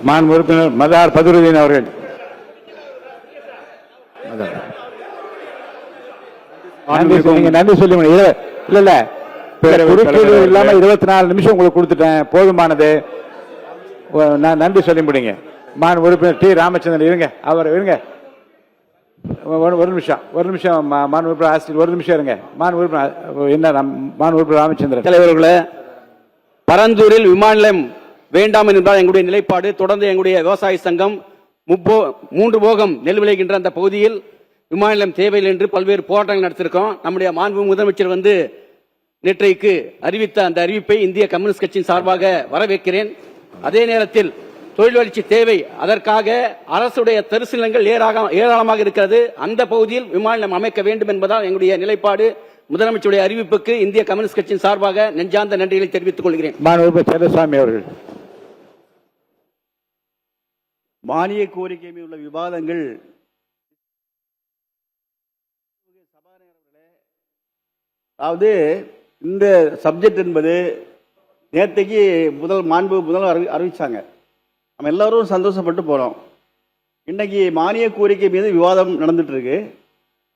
மாண்பு உறுப்பினர் மதார் பதுருதீன் அவர்கள். நன்றி சொல்லி இல்ல குறுக்கீடு இல்லாம 24 நிமிஷம் உங்களுக்கு கொடுத்துட்டேன், போதுமானது. நன்றி சொல்லி முடிங்க. மாண்பு உறுப்பினர் டி ராமச்சந்திரன் இருங்க, அவர் இருங்க ஒரு நிமிஷம் மாண்பு உறுப்பினர் ஆசிரியர் ஒரு நிமிஷம் இருங்க. மாண்பு உறுப்பினர் என்ன மாண்பு உறுப்பினர் ராமச்சந்திரன். தலைவர்களே, பரந்தூரில் விமான நிலையம் வேண்டாம் என்பதால் எங்களுடைய நிலைப்பாடு. தொடர்ந்து எங்களுடைய விவசாய சங்கம் 3 போகம் நெல் விளைகின்ற அந்த பகுதியில் விமான நிலையம் தேவையில்லை என்று பல்வேறு போராட்டங்கள் நடத்திருக்கோம். நம்முடைய மாண்பு முதலமைச்சர் நேற்றைக்கு அறிவித்த அந்த அறிவிப்பை இந்திய கம்யூனிஸ்ட் கட்சியின் சார்பாக வரவேற்கிறேன். அதே நேரத்தில் தொழில் வளர்ச்சி தேவை, அதற்காக அரசுடைய தரிசு நிலங்கள் ஏராளமாக இருக்கிறது. அந்த பகுதியில் விமான நிலையம் அமைக்க வேண்டும் என்பதால் எங்களுடைய நிலைப்பாடு. முதலமைச்சருடைய அறிவிப்புக்கு இந்திய கம்யூனிஸ்ட் கட்சியின் சார்பாக நெஞ்சார்ந்த நன்றிகளை தெரிவித்துக் கொள்கிறேன். செல்லசாமி அவர்கள். மானிய கோரிக்கை மீது உள்ள விவாதங்கள் அதாவது இந்த சப்ஜெக்ட் என்பது நேற்றைக்கு மாண்பு முதல்வர் அறிவிச்சாங்க. நம்ம எல்லாரும் சந்தோஷப்பட்டு போறோம். இன்னைக்கு மானிய கோரிக்கை மீது விவாதம் நடந்துட்டு இருக்கு.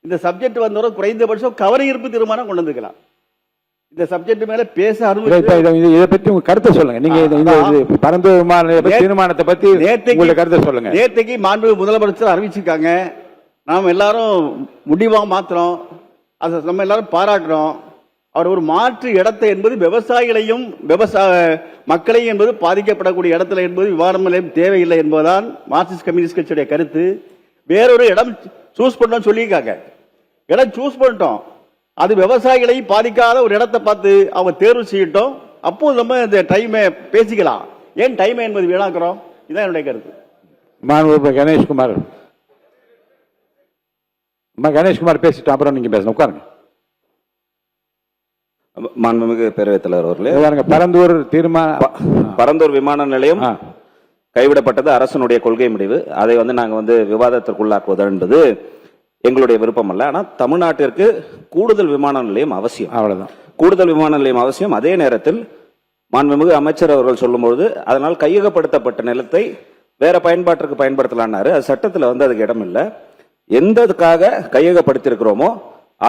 இந்த சப்ஜெக்ட் வந்தவரை குறைந்தபட்சம் கவனஈர்ப்பு தீர்மானம் கொண்டு வந்துக்கலாம். இந்த சப்ஜெக்ட் மேல பேச இதை பத்தி உங்க கருத்தை சொல்லுங்க. நீங்க பரந்தூர் தீர்மானத்தை பத்தி கருத்தை சொல்லுங்க. நேற்றைக்கு மாண்பு முதலமைச்சர் அறிவிச்சிருக்காங்க. நாம் எல்லாரும் முடிவா மாத்திரம் அதை நம்ம எல்லாரும் பாராட்டுறோம். அவர் ஒரு மாற்று இடத்தை என்பது விவசாயிகளையும் மக்களையும் என்பது பாதிக்கப்படக்கூடிய இடத்துல என்பது விவாதம் நிலையம் தேவையில்லை என்பதுதான் மார்க்சிஸ்ட் கம்யூனிஸ்ட் கட்சியுடைய கருத்து. வேறொரு இடம் சூஸ் பண்ணோம் சொல்லியிருக்காங்க. இடம் சூஸ் பண்ணிட்டோம், அது விவசாயிகளை பாதிக்காத ஒரு இடத்தை பார்த்து அவங்க தேர்வு செய்யட்டும். அப்போ நம்ம இந்த டைமை பேசிக்கலாம். ஏன் டைமை என்பது வீணாக்குறோம்? இதுதான் என்னுடைய கருத்து. மாண்புமிகு கணேஷ்குமார் பேசிட்டோம், அப்புறம் நீங்க பேசணும். உட்காருங்க. மாண்புமிகு பேரவைத் தலைவர் அவர்களே, பரந்தூர் விமான நிலையம் கைவிடப்பட்டது அரசனுடைய கொள்கை முடிவு. அதை நாங்க விவாதத்திற்குள்ளாக்குவது என்பது எங்களுடைய விருப்பம் அல்ல. ஆனால் தமிழ்நாட்டிற்கு கூடுதல் விமான நிலையம் அவசியம். அவ்வளவுதான், கூடுதல் விமான நிலையம் அவசியம். அதே நேரத்தில் மாண்புமிகு அமைச்சர் அவர்கள் சொல்லும்போது அதனால் கையகப்படுத்தப்பட்ட நிலத்தை வேற பயன்பாட்டிற்கு பயன்படுத்தலான்னாரு. அது சட்டத்தில் அதுக்கு இடம் இல்லை. எந்ததுக்காக கையகப்படுத்தியிருக்கிறோமோ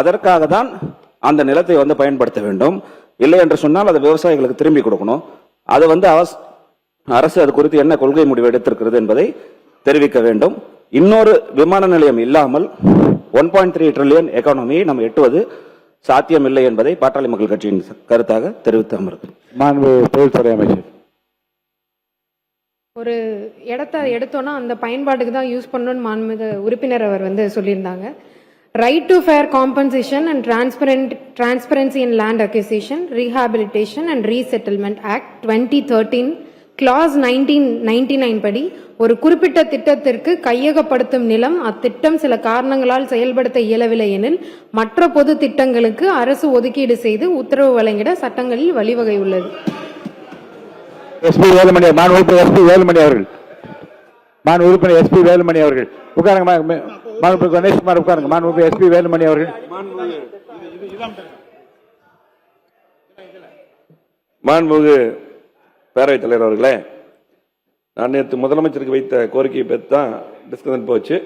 அதற்காக தான் அந்த நிலத்தை பயன்படுத்த வேண்டும். இல்லை என்று சொன்னால் அதை விவசாயிகளுக்கு திரும்பி கொடுக்கணும். அது அரசு அது குறித்து என்ன கொள்கை முடிவு எடுத்திருக்கிறது என்பதை தெரிவிக்க வேண்டும். இன்னொரு விமான நிலையம் இல்லாமல் 1.3 ட்ரில்லியன் எக்கானமியை நம்ம எட்டுவது சாத்தியம் இல்லை என்பதை பாட்டாளி மக்கள் கட்சியின் கருத்தாக தெரிவித்து அமர்கிறேன். மாண்பு தொழில்துறை அமைச்சர். ஒரு இடத்த எடுத்தோன்னா அந்த பயன்பாட்டுக்கு தான் யூஸ் பண்ணணும்னு மாண்புமிகு உறுப்பினர் அவர் சொல்லியிருந்தாங்க. Right to fair compensation and transparency in land acquisition, rehabilitation and resettlement act 2013 clause 1999 படி ஒரு குறிப்பிட்ட திட்டத்திற்கு கையகப்படுத்தும் நிலம் அத்திட்டம் சில காரணங்களால் செயல்படுத்த இயலவில்லை எனில் மற்ற பொது திட்டங்களுக்கு அரசு ஒதுக்கீடு செய்து உத்தரவு வழங்கிட சட்டங்களில் வழிவகை உள்ளது. வேலுமணி அவர்கள் உட்காருங்க. கணேஷ்குமார் உட்காருங்க. மாண்புமிகு எஸ்பி வேலுமணி அவர்கள். மாண்புமிகு பேரவைத் தலைவர் அவர்களே, நான் நேற்று முதலமைச்சருக்கு வைத்த கோரிக்கையை பற்றி தான் டிஸ்கஷன் போச்சு.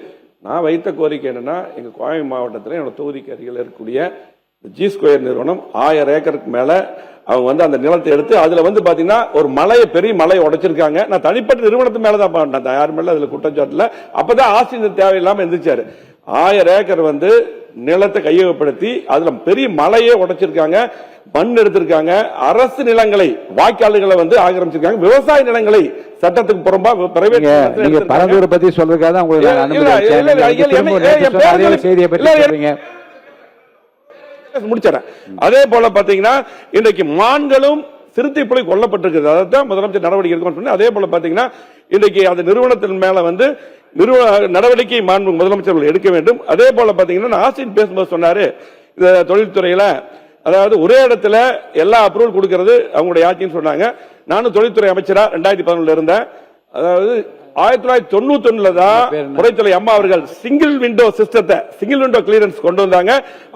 நான் வைத்த கோரிக்கை என்னன்னா, எங்க கோவை மாவட்டத்தில் என்னோட தொகுதிக்கு அருகில் இருக்கக்கூடிய ஜி ஸ்கொயர் நிறுவனம் 1000 ஏக்கருக்கு மேல அவங்க அந்த நிலத்தை எடுத்து அதுல பாத்தீங்கன்னா ஒரு பெரிய மலையை உடைச்சிருக்காங்க. நான் தனிப்பட்ட நிறுவனத்து மேலதான் பண்ணேன், யாரு மேல அதுல குற்றச்சாட்டுல. அப்பதான் ஆசிரியர் தேவையில்லாம எந்திரிச்சாரு. 1000 ஏக்கர் நிலத்தை கையகப்படுத்தி அதுல பெரிய மலையே உடைச்சிருக்காங்க, மண் எடுத்திருக்காங்க. அரசு நிலங்களை வாய்க்கால்களை ஆக்கிரமிச்சிருக்காங்க. விவசாய நிலங்களை சட்டத்துக்கு புறம்பா பிரைவேட் பரந்தூரை பத்தி சொல்றதுக்காக முடிச்சேன். அதே போல பாத்தீங்கன்னா இன்றைக்கு மான்களும் சிறுத்தை புலி கொல்லப்பட்டிருக்கிறது. அதான் முதலமைச்சர் நடவடிக்கை எடுக்கணும். அதே போல பாத்தீங்கன்னா இன்றைக்கு அந்த நிறுவனத்தின் மேல நடவடிக்கை மாண்பு முதலமைச்சர்கள் எடுக்க வேண்டும். அதே போல பாத்தீங்கன்னா ஆசிரியர் பேசும்போது சொன்னாரு, இந்த தொழில்துறையில அதாவது ஒரே இடத்துல எல்லா அப்ரூவல் கொடுக்கிறது அவங்களுடைய ஆட்சின்னு சொன்னாங்க. நானும் தொழில்துறை அமைச்சரா 2011 இருந்தேன். அதாவது 1991 தான் புரைத்தலை அம்மா அவர்கள் சிங்கிள் விண்டோ சிஸ்டத்தை, சிங்கிள் விண்டோ கிளியரன்ஸ் கொண்டு வந்தாங்க.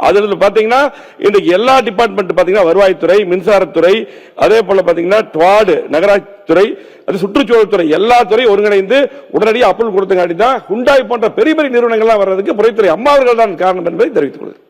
அதுல பாத்தீங்கன்னா இன்றைக்கு எல்லா டிபார்ட்மெண்ட் பாத்தீங்கன்னா வருவாய்த்துறை, மின்சாரத்துறை, அதே போல பாத்தீங்கன்னா ட்வார்டு நகராட்சி துறை, அது சுற்றுச்சூழல் துறை, எல்லா துறையும் ஒருங்கிணைந்து உடனடியாக அப்ரூவல் கொடுத்தங்காட்டி தான் ஹுண்டாய் போன்ற பெரிய பெரிய நிறுவனங்கள்லாம் வர்றதுக்கு புரைத்துறை அம்மா அவர்கள் தான் காரணம் என்பதை தெரிவித்துக் கொள்கிறேன்.